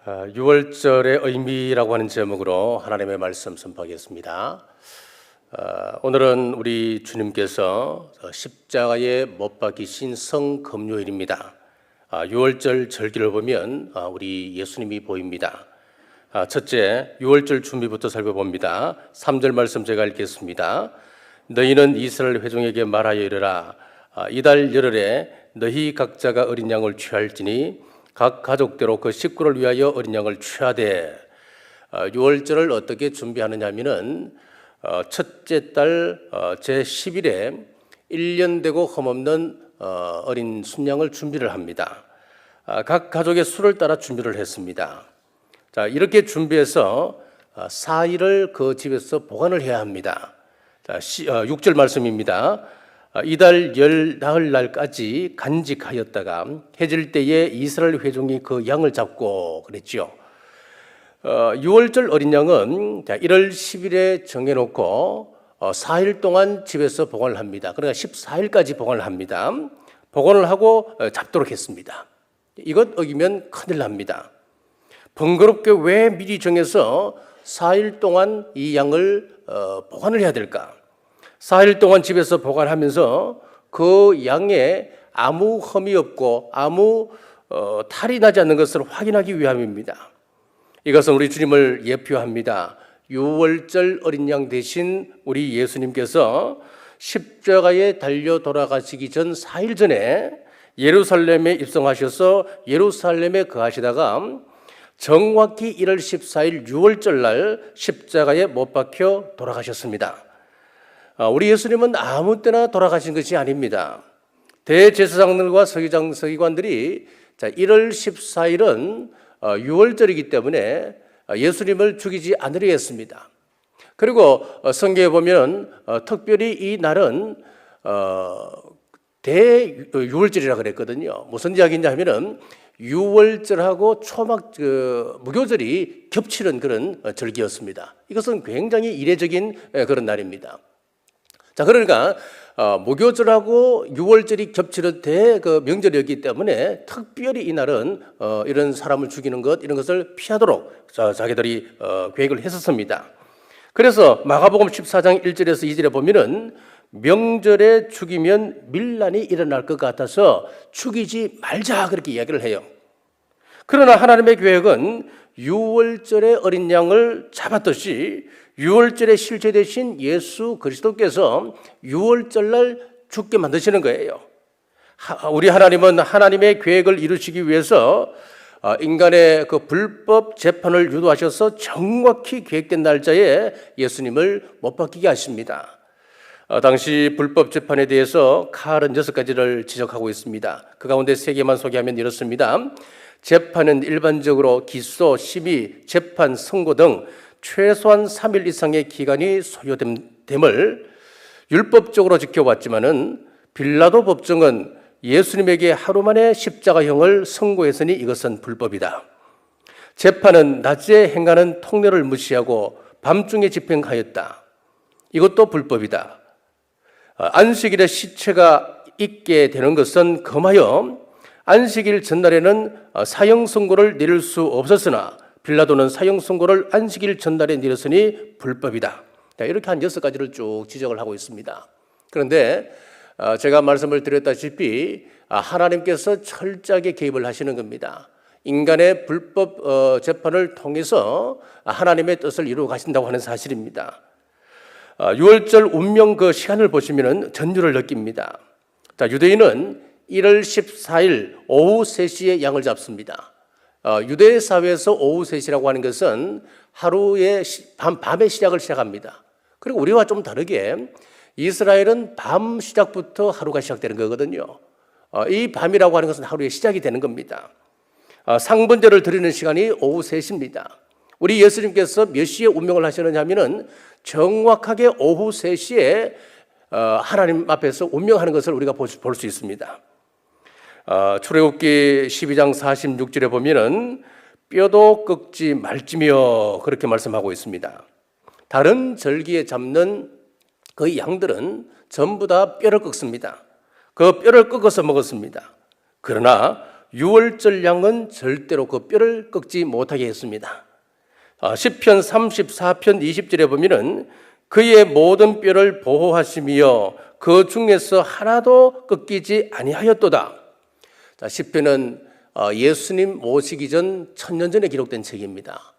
6월절의 의미라고 하는 제목으로 하나님의 말씀 선포하겠습니다. 오늘은 우리 주님께서 십자가에 못 박히신 성금요일입니다. 6월절 절기를 보면 우리 예수님이 보입니다. 첫째, 6월절 준비부터 살펴봅니다. 3절 말씀 제가 읽겠습니다. 너희는 이스라엘 회중에게 말하여 이르라. 이달 열흘에 너희 각자가 어린 양을 취할지니 각 가족대로 그 식구를 위하여 어린 양을 취하되. 6월절을 어떻게 준비하느냐 하면은 첫째 달 제10일에 1년 되고 흠없는 어린 순양을 준비를 합니다. 각 가족의 수를 따라 준비를 했습니다. 자, 이렇게 준비해서 4일을 그 집에서 보관을 해야 합니다. 자, 6절 말씀입니다. 이달 열 나흘 날까지 간직하였다가 해질 때에 이스라엘 회중이 그 양을 잡고 그랬죠. 6월절 어린 양은 1월 10일에 정해놓고 4일 동안 집에서 보관을 합니다. 그러니까 14일까지 보관을 합니다. 보관을 하고 잡도록 했습니다. 이것 어기면 큰일 납니다. 번거롭게 왜 미리 정해서 4일 동안 이 양을 보관을 해야 될까? 4일 동안 집에서 보관하면서 그 양에 아무 흠이 없고 아무 탈이 나지 않는 것을 확인하기 위함입니다. 이것은 우리 주님을 예표합니다. 6월절 어린 양 대신 우리 예수님께서 십자가에 달려 돌아가시기 전 4일 전에 예루살렘에 입성하셔서 예루살렘에 거하시다가 정확히 1월 14일 6월절 날 십자가에 못 박혀 돌아가셨습니다. 우리 예수님은 아무 때나 돌아가신 것이 아닙니다. 대제사장들과 서기관들이 1월 14일은 6월절이기 때문에 예수님을 죽이지 않으려 했습니다. 그리고 성경에 보면 특별히 이 날은 대유월절이라고 그랬거든요. 무슨 이야기냐 하면은 6월절하고 초막 무교절이 겹치는 그런 절기였습니다. 이것은 굉장히 이례적인 그런 날입니다. 자, 그러니까 무교절하고 6월절이 겹치는 그 명절이었기 때문에 특별히 이 날은 이런 사람을 죽이는 것 이런 것을 피하도록 자기들이 계획을 했었습니다. 그래서 마가복음 14장 1절에서 2절에 보면은 명절에 죽이면 밀란이 일어날 것 같아서 죽이지 말자 그렇게 이야기를 해요. 그러나 하나님의 계획은 6월절의 어린 양을 잡았듯이 6월절에 실제 되신 예수 그리스도께서 6월절 날 죽게 만드시는 거예요. 우리 하나님은 하나님의 계획을 이루시기 위해서 인간의 그 불법 재판을 유도하셔서 정확히 계획된 날짜에 예수님을 못 박히게 하십니다. 당시 불법 재판에 대해서 칼은 6가지를 지적하고 있습니다. 그 가운데 3개만 소개하면 이렇습니다. 재판은 일반적으로 기소, 심의, 재판, 선고 등 최소한 3일 이상의 기간이 소요됨을 율법적으로 지켜왔지만은 빌라도 법정은 예수님에게 하루 만에 십자가형을 선고했으니 이것은 불법이다. 재판은 낮에 행하는 통례를 무시하고 밤중에 집행하였다. 이것도 불법이다. 안식일에 시체가 있게 되는 것은 금하여 안식일 전날에는 사형 선고를 내릴 수 없었으나 빌라도는 사형 선고를 안식일 전날에 내렸으니 불법이다. 이렇게 한 6가지를 쭉 지적을 하고 있습니다. 그런데 제가 말씀을 드렸다시피 하나님께서 철저하게 개입을 하시는 겁니다. 인간의 불법 재판을 통해서 하나님의 뜻을 이루어 가신다고 하는 사실입니다. 6월절 운명 그 시간을 보시면 전율을 느낍니다. 자, 유대인은 1월 14일 오후 3시에 양을 잡습니다. 유대 사회에서 오후 3시라고 하는 것은 하루의 밤의 시작을 시작합니다. 그리고 우리와 좀 다르게 이스라엘은 밤 시작부터 하루가 시작되는 거거든요. 이 밤이라고 하는 것은 하루의 시작이 되는 겁니다. 상번제를 드리는 시간이 오후 3시입니다. 우리 예수님께서 몇 시에 운명을 하셨느냐 하면은 정확하게 오후 3시에 하나님 앞에서 운명하는 것을 우리가 볼 수 있습니다. 출애굽기 12장 46절에 보면은 뼈도 꺾지 말지며 그렇게 말씀하고 있습니다. 다른 절기에 잡는 그 양들은 전부 다 뼈를 꺾습니다. 그 뼈를 꺾어서 먹었습니다. 그러나 유월절 양은 절대로 그 뼈를 꺾지 못하게 했습니다. 시편 34편 20절에 보면은 그의 모든 뼈를 보호하시며 그 중에서 하나도 꺾이지 아니하였도다. 시편은 예수님 오시기 전 1000년 전에 기록된 책입니다.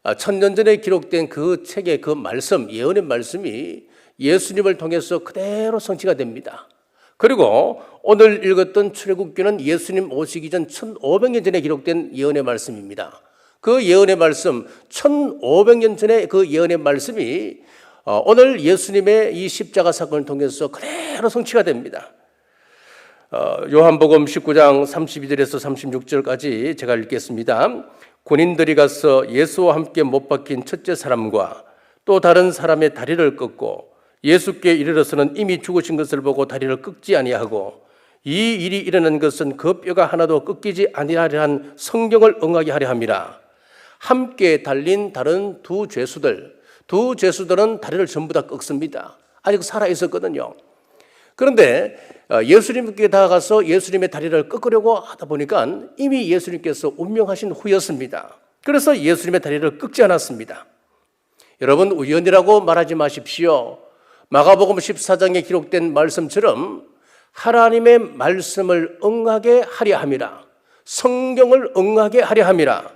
1000년 전에 기록된 그 책의 그 말씀, 예언의 말씀이 예수님을 통해서 그대로 성취가 됩니다. 그리고 오늘 읽었던 출애굽기는 예수님 오시기 전 1500년 전에 기록된 예언의 말씀입니다. 그 예언의 말씀, 1500년 전에 그 예언의 말씀이 오늘 예수님의 이 십자가 사건을 통해서 그대로 성취가 됩니다. 요한복음 19장 32절에서 36절까지 제가 읽겠습니다. 군인들이 가서 예수와 함께 못 박힌 첫째 사람과 또 다른 사람의 다리를 꺾고 예수께 이르러서는 이미 죽으신 것을 보고 다리를 꺾지 아니하고 이 일이 일어난 것은 그 뼈가 하나도 꺾이지 아니하려 한 성경을 응하게 하려 함이라. 함께 달린 다른 두 죄수들은 다리를 전부 다 꺾습니다. 아직 살아 있었거든요. 그런데 예수님께 다가가서 예수님의 다리를 꺾으려고 하다 보니까 이미 예수님께서 운명하신 후였습니다. 그래서 예수님의 다리를 꺾지 않았습니다. 여러분, 우연이라고 말하지 마십시오. 마가복음 14장에 기록된 말씀처럼 하나님의 말씀을 응하게 하려 함이라. 성경을 응하게 하려 함이라.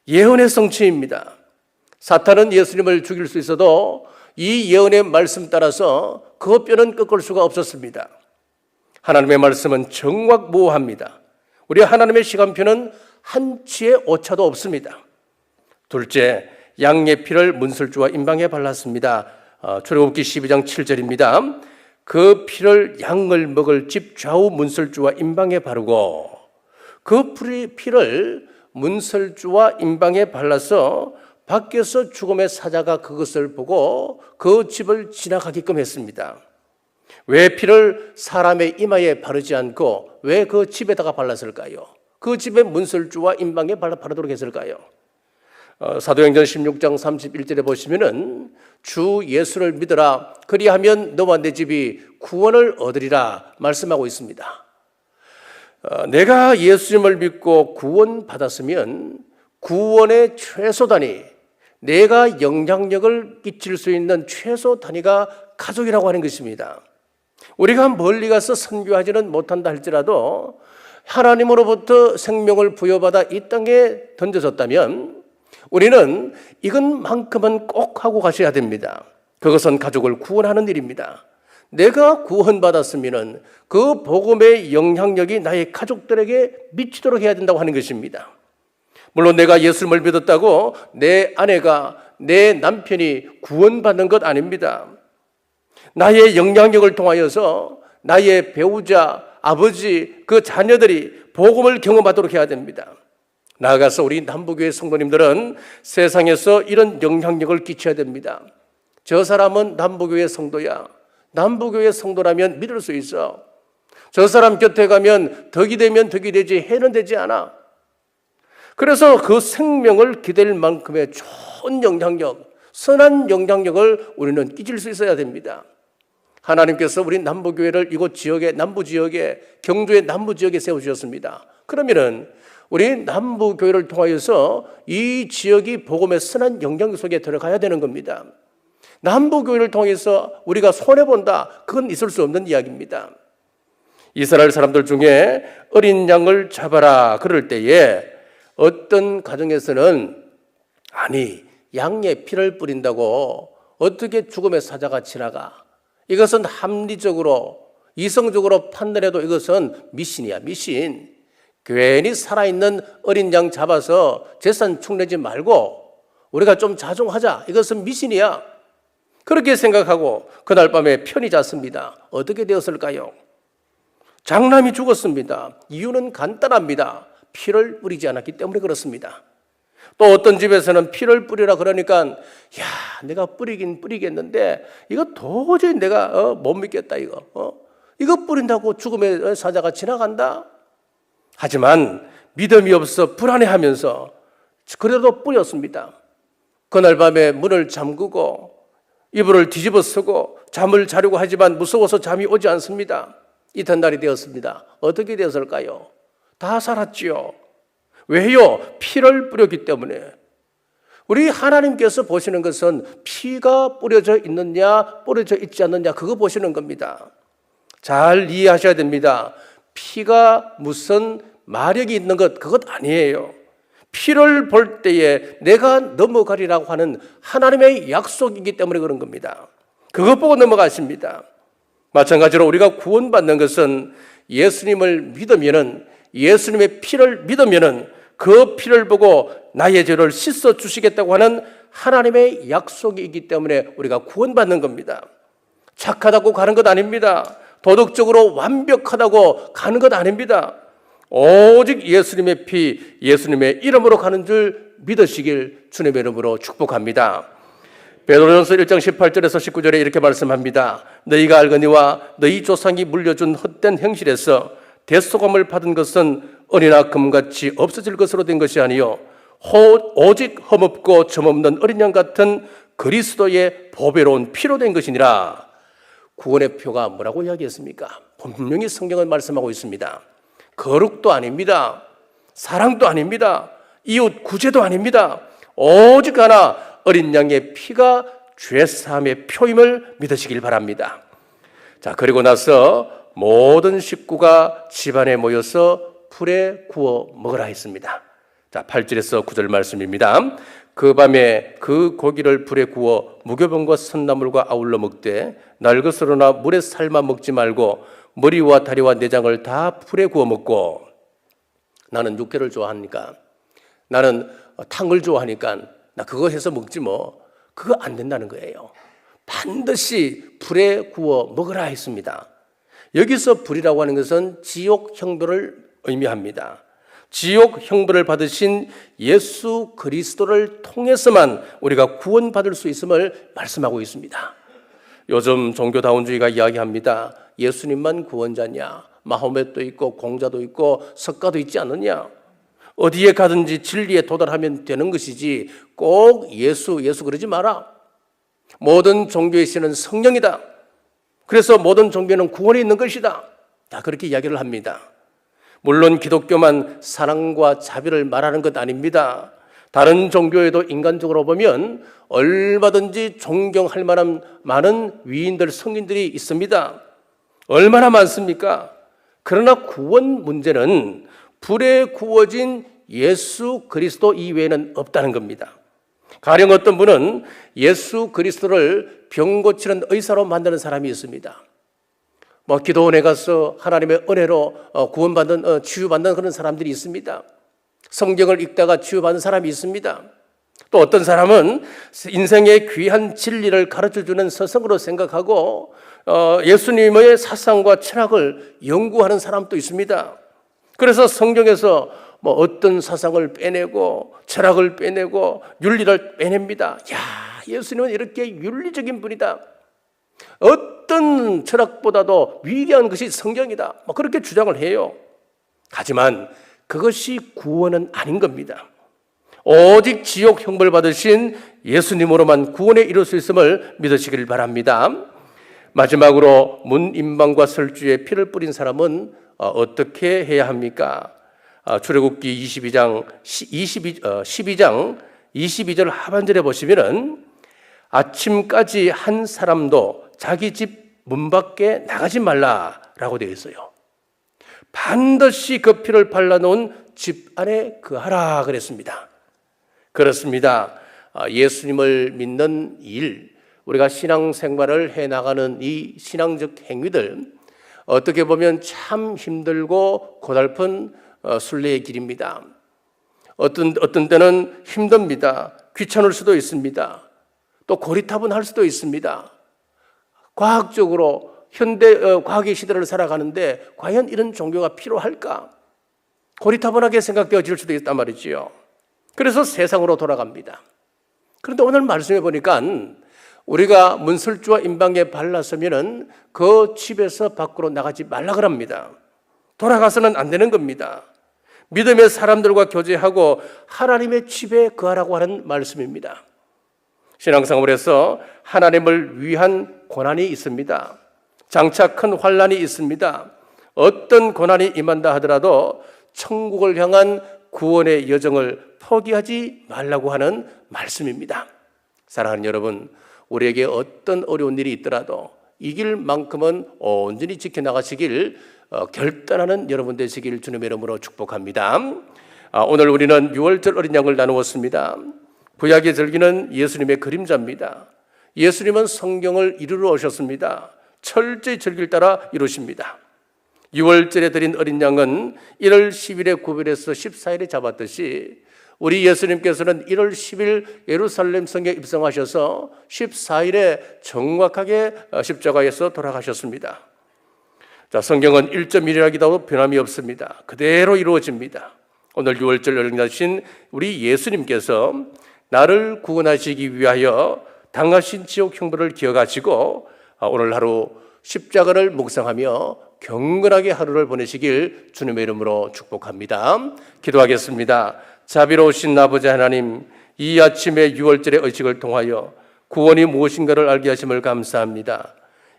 예언의 성취입니다. 사탄은 예수님을 죽일 수 있어도 이 예언의 말씀 따라서 그 뼈는 꺾을 수가 없었습니다. 하나님의 말씀은 정확무오합니다. 우리 하나님의 시간표는 한치의 오차도 없습니다. 둘째, 양의 피를 문설주와 임방에 발랐습니다. 출애굽기 12장 7절입니다. 그 피를 양을 먹을 집 좌우 문설주와 임방에 바르고 그 피를 문설주와 임방에 발라서 밖에서 죽음의 사자가 그것을 보고 그 집을 지나가게끔 했습니다. 왜 피를 사람의 이마에 바르지 않고 왜 그 집에다가 발랐을까요? 그 집에 문설주와 임방에 바르도록 했을까요? 사도행전 16장 31절에 보시면은 주 예수를 믿으라 그리하면 너와 내 집이 구원을 얻으리라 말씀하고 있습니다. 내가 예수님을 믿고 구원받았으면 구원의 최소 단위, 내가 영향력을 끼칠 수 있는 최소 단위가 가족이라고 하는 것입니다. 우리가 멀리 가서 선교하지는 못한다 할지라도 하나님으로부터 생명을 부여받아 이 땅에 던져졌다면 우리는 이것만큼은 꼭 하고 가셔야 됩니다. 그것은 가족을 구원하는 일입니다. 내가 구원받았으면 그 복음의 영향력이 나의 가족들에게 미치도록 해야 된다고 하는 것입니다. 물론 내가 예수님을 믿었다고 내 아내가, 내 남편이 구원받는 것 아닙니다. 나의 영향력을 통하여서 나의 배우자, 아버지, 그 자녀들이 복음을 경험하도록 해야 됩니다. 나아가서 우리 남부교회 성도님들은 세상에서 이런 영향력을 끼쳐야 됩니다. 저 사람은 남부교회 성도야. 남부교회 성도라면 믿을 수 있어. 저 사람 곁에 가면 덕이 되면 덕이 되지 해는 되지 않아. 그래서 그 생명을 기댈 만큼의 좋은 영향력, 선한 영향력을 우리는 끼칠 수 있어야 됩니다. 하나님께서 우리 남부교회를 이곳 지역에, 남부 지역에, 경주의 남부 지역에 세워주셨습니다. 그러면은 우리 남부교회를 통하여서 이 지역이 복음의 선한 영향력 속에 들어가야 되는 겁니다. 남부교회를 통해서 우리가 손해본다, 그건 있을 수 없는 이야기입니다. 이스라엘 사람들 중에 어린 양을 잡아라 그럴 때에 어떤 가정에서는 아니 양의 피를 뿌린다고 어떻게 죽음의 사자가 지나가? 이것은 합리적으로 이성적으로 판단해도 이것은 미신이야, 미신. 괜히 살아있는 어린 양 잡아서 재산 축내지 말고 우리가 좀 자중하자. 이것은 미신이야. 그렇게 생각하고 그날 밤에 편히 잤습니다. 어떻게 되었을까요? 장남이 죽었습니다. 이유는 간단합니다. 피를 뿌리지 않았기 때문에 그렇습니다. 또 어떤 집에서는 피를 뿌리라 그러니까 내가 뿌리긴 뿌리겠는데 이거 도저히 내가 못 믿겠다 이거 뿌린다고 죽음의 사자가 지나간다? 하지만 믿음이 없어 불안해하면서 그래도 뿌렸습니다. 그날 밤에 문을 잠그고 이불을 뒤집어 쓰고 잠을 자려고 하지만 무서워서 잠이 오지 않습니다. 이튿날이 되었습니다. 어떻게 되었을까요? 다 살았지요. 왜요? 피를 뿌렸기 때문에. 우리 하나님께서 보시는 것은 피가 뿌려져 있느냐 뿌려져 있지 않느냐 그거 보시는 겁니다. 잘 이해하셔야 됩니다. 피가 무슨 마력이 있는 것 그것 아니에요. 피를 볼 때에 내가 넘어가리라고 하는 하나님의 약속이기 때문에 그런 겁니다. 그것 보고 넘어가십니다. 마찬가지로 우리가 구원받는 것은 예수님을 믿으면은, 예수님의 피를 믿으면은 그 피를 보고 나의 죄를 씻어 주시겠다고 하는 하나님의 약속이 있기 때문에 우리가 구원받는 겁니다. 착하다고 가는 것 아닙니다. 도덕적으로 완벽하다고 가는 것 아닙니다. 오직 예수님의 피, 예수님의 이름으로 가는 줄 믿으시길 주님의 이름으로 축복합니다. 베드로전서 1장 18절에서 19절에 이렇게 말씀합니다. 너희가 알거니와 너희 조상이 물려준 헛된 행실에서 대속함을 받은 것은 은이나 금같이 없어질 것으로 된 것이 아니요 오직 흠없고 점없는 어린 양 같은 그리스도의 보배로운 피로 된 것이니라. 구원의 표가 뭐라고 이야기했습니까? 분명히 성경은 말씀하고 있습니다. 거룩도 아닙니다. 사랑도 아닙니다. 이웃 구제도 아닙니다. 오직 하나 어린 양의 피가 죄사함의 표임을 믿으시길 바랍니다. 자, 그리고 나서 모든 식구가 집안에 모여서 불에 구워 먹으라 했습니다. 자, 8절에서 9절 말씀입니다. 그 밤에 그 고기를 불에 구워 무교병과 선나물과 아울러 먹되 날것으로나 물에 삶아 먹지 말고 머리와 다리와 내장을 다 불에 구워 먹고. 나는 육회를 좋아하니까, 나는 탕을 좋아하니까 나 그거 해서 먹지 뭐. 그거 안 된다는 거예요. 반드시 불에 구워 먹으라 했습니다. 여기서 불이라고 하는 것은 지옥 형벌을 의미합니다. 지옥 형벌을 받으신 예수 그리스도를 통해서만 우리가 구원받을 수 있음을 말씀하고 있습니다. 요즘 종교다운주의가 이야기합니다. 예수님만 구원자냐? 마호멧도 있고 공자도 있고 석가도 있지 않느냐? 어디에 가든지 진리에 도달하면 되는 것이지 꼭 예수 그러지 마라. 모든 종교의 신은 성령이다. 그래서 모든 종교는 구원이 있는 것이다. 다 그렇게 이야기를 합니다. 물론 기독교만 사랑과 자비를 말하는 것 아닙니다. 다른 종교에도 인간적으로 보면 얼마든지 존경할 만한 많은 위인들, 성인들이 있습니다. 얼마나 많습니까? 그러나 구원 문제는 불에 구워진 예수 그리스도 이외에는 없다는 겁니다. 가령 어떤 분은 예수 그리스도를 병 고치는 의사로 만드는 사람이 있습니다. 기도원에 가서 하나님의 은혜로 구원받는, 치유받는 그런 사람들이 있습니다. 성경을 읽다가 치유받는 사람이 있습니다. 또 어떤 사람은 인생의 귀한 진리를 가르쳐주는 스승으로 생각하고 예수님의 사상과 철학을 연구하는 사람도 있습니다. 그래서 성경에서 어떤 사상을 빼내고 철학을 빼내고 윤리를 빼냅니다. 야, 예수님은 이렇게 윤리적인 분이다. 어떤 철학보다도 위대한 것이 성경이다. 그렇게 주장을 해요. 하지만 그것이 구원은 아닌 겁니다. 오직 지옥 형벌 받으신 예수님으로만 구원에 이룰 수 있음을 믿으시길 바랍니다. 마지막으로 문인방과 설주에 피를 뿌린 사람은 어떻게 해야 합니까? 출애굽기 12장 22절 하반절에 보시면은 아침까지 한 사람도 자기 집 문 밖에 나가지 말라라고 되어 있어요. 반드시 그 피를 발라놓은 집 안에 거하라 그랬습니다. 그렇습니다. 예수님을 믿는 일, 우리가 신앙생활을 해나가는 이 신앙적 행위들, 어떻게 보면 참 힘들고 고달픈 순례의 길입니다. 어떤 때는 힘듭니다. 귀찮을 수도 있습니다. 또 고리타분할 수도 있습니다. 과학적으로 현대 과학의 시대를 살아가는데 과연 이런 종교가 필요할까? 고리타분하게 생각되어질 수도 있단 말이지요. 그래서 세상으로 돌아갑니다. 그런데 오늘 말씀해 보니까 우리가 문설주와 인방에 발랐으면 그 집에서 밖으로 나가지 말라 그럽니다. 돌아가서는 안 되는 겁니다. 믿음의 사람들과 교제하고 하나님의 집에 거하라고 하는 말씀입니다. 신앙생활에서 하나님을 위한 고난이 있습니다. 장차 큰 환난이 있습니다. 어떤 고난이 임한다 하더라도 천국을 향한 구원의 여정을 포기하지 말라고 하는 말씀입니다. 사랑하는 여러분, 우리에게 어떤 어려운 일이 있더라도 이 길만큼은 온전히 지켜나가시길 결단하는 여러분 되시길 주님의 이름으로 축복합니다. 오늘 우리는 유월절 어린 양을 나누었습니다. 구약의 절기는 예수님의 그림자입니다. 예수님은 성경을 이루러 오셨습니다. 철저히 절기를 따라 이루십니다. 6월절에 드린 어린 양은 1월 10일에 구별해서 14일에 잡았듯이 우리 예수님께서는 1월 10일 예루살렘 성에 입성하셔서 14일에 정확하게 십자가에서 돌아가셨습니다. 자, 성경은 1.1이라기도 변함이 없습니다. 그대로 이루어집니다. 오늘 6월절 어린 양이신 우리 예수님께서 나를 구원하시기 위하여 당하신 지옥 형벌을 기억하시고 오늘 하루 십자가를 묵상하며 경건하게 하루를 보내시길 주님의 이름으로 축복합니다. 기도하겠습니다. 자비로우신 아버지 하나님, 이 아침에 6월절의 의식을 통하여 구원이 무엇인가를 알게 하심을 감사합니다.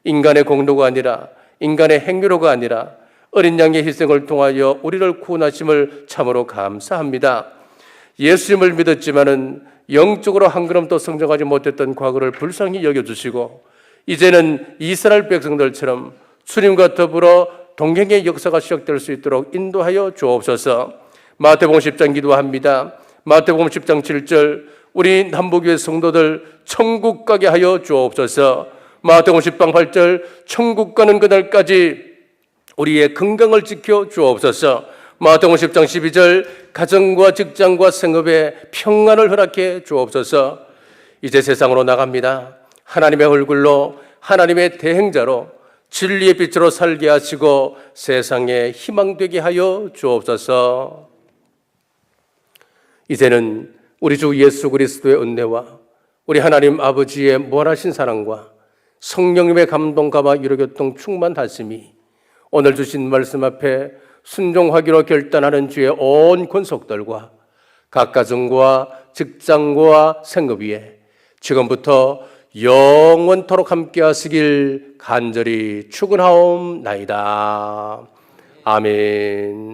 인간의 공로가 아니라 인간의 행위로가 아니라 어린 양의 희생을 통하여 우리를 구원하심을 참으로 감사합니다. 예수님을 믿었지만은 영적으로 한 걸음도 성장하지 못했던 과거를 불쌍히 여겨주시고 이제는 이스라엘 백성들처럼 주님과 더불어 동행의 역사가 시작될 수 있도록 인도하여 주옵소서. 마태복음 10장 기도합니다. 마태복음 10장 7절 우리 남북교회 성도들 천국 가게 하여 주옵소서. 마태복음 10장 8절 천국 가는 그날까지 우리의 건강을 지켜 주옵소서. 마태복음 10장 12절 가정과 직장과 생업에 평안을 허락해 주옵소서. 이제 세상으로 나갑니다. 하나님의 얼굴로 하나님의 대행자로 진리의 빛으로 살게 하시고 세상에 희망되게 하여 주옵소서. 이제는 우리 주 예수 그리스도의 은혜와 우리 하나님 아버지의 무한하신 사랑과 성령님의 감동감화 유로교통 충만하심이 오늘 주신 말씀 앞에 순종하기로 결단하는 주의 온 권속들과 각 가정과 직장과 생업 위에 지금부터 영원토록 함께 하시길 간절히 축원하옵나이다. 아멘.